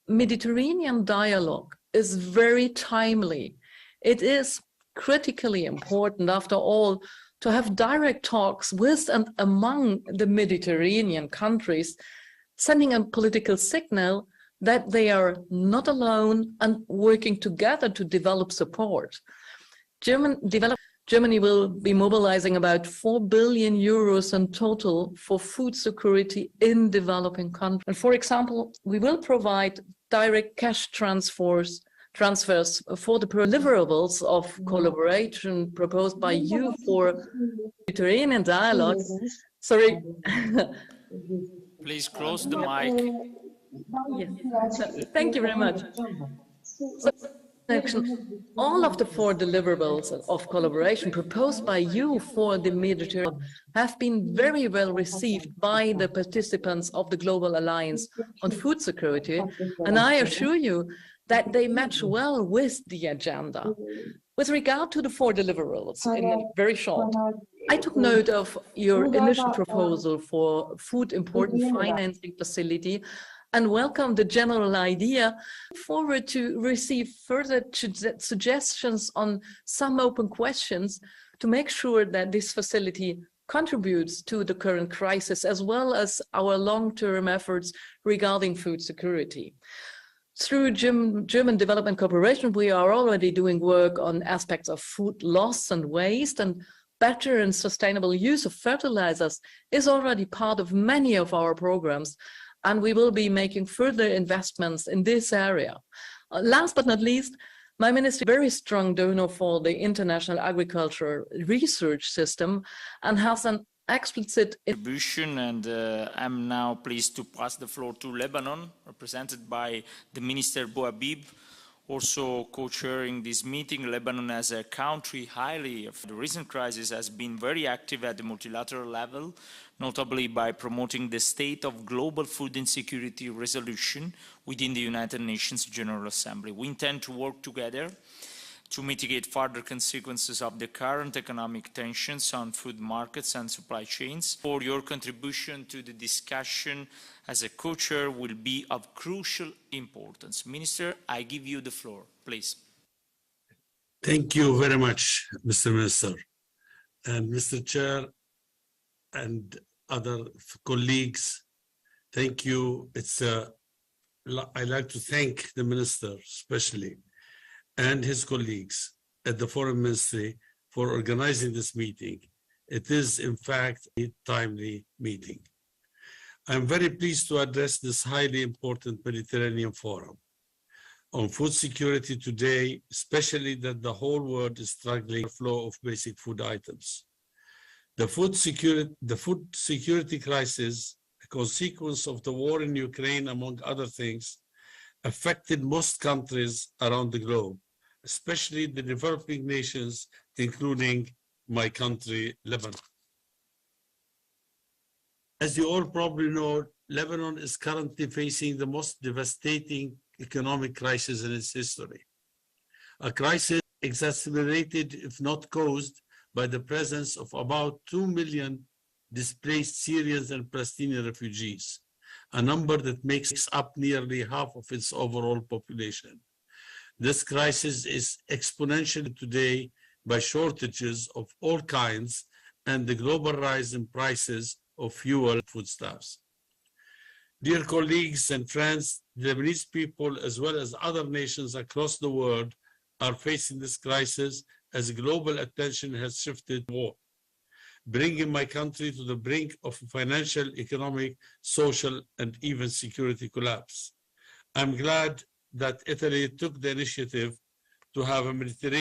Mediterranean dialogue is very timely. It is critically important, after all, to have direct talks with and among the Mediterranean countries, sending a political signal that they are not alone and working together to develop support. Germany will be mobilizing about 4 billion euros in total for food security in developing countries. And for example, we will provide direct cash transfers for the deliverables of collaboration proposed by you for Mediterranean dialogue. Sorry. Please close the mic. Yes. Thank you very much. So, all of the 4 deliverables of collaboration proposed by you for the Mediterranean have been very well received by the participants of the Global Alliance on Food Security, and I assure you that they match well with the agenda. With regard to the 4 deliverables, in very short, I took note of your initial proposal for food import financing facility and welcome the general idea. Look forward to receive further suggestions on some open questions to make sure that this facility contributes to the current crisis, as well as our long-term efforts regarding food security. Through German Development Cooperation, we are already doing work on aspects of food loss and waste, and better and sustainable use of fertilizers is already part of many of our programs, and we will be making further investments in this area. Last but not least, my ministry is a very strong donor for the International Agriculture Research System and has an explicit contribution, and I'm now pleased to pass the floor to Lebanon, represented by the Minister Bouhabib, also co-chairing this meeting. Lebanon, as a country highly of the recent crisis, has been very active at the multilateral level, notably by promoting the State of Global Food Insecurity resolution within the United Nations General Assembly. We intend to work together to mitigate further consequences of the current economic tensions on food markets and supply chains. For your contribution to the discussion as a co-chair will be of crucial importance. Minister, I give you the floor, please. Thank you very much, Mr. Minister. And Mr. Chair and other colleagues, thank you. I'd like to thank the Minister especially and his colleagues at the Foreign Ministry for organizing this meeting. It is, in fact, a timely meeting. I'm very pleased to address this highly important Mediterranean Forum on food security today, especially that the whole world is struggling with the flow of basic food items. The food security crisis, a consequence of the war in Ukraine, among other things, affected most countries around the globe, especially the developing nations, including my country, Lebanon. As you all probably know, Lebanon is currently facing the most devastating economic crisis in its history. A crisis exacerbated, if not caused, by the presence of about 2 million displaced Syrians and Palestinian refugees, a number that makes up nearly half of its overall population. This crisis is exponential today by shortages of all kinds and the global rise in prices of fuel and foodstuffs. Dear colleagues and friends, the Lebanese people, as well as other nations across the world, are facing this crisis as global attention has shifted to war, bringing my country to the brink of financial, economic, social, and even security collapse. I'm glad that Italy took the initiative to have a Mediterranean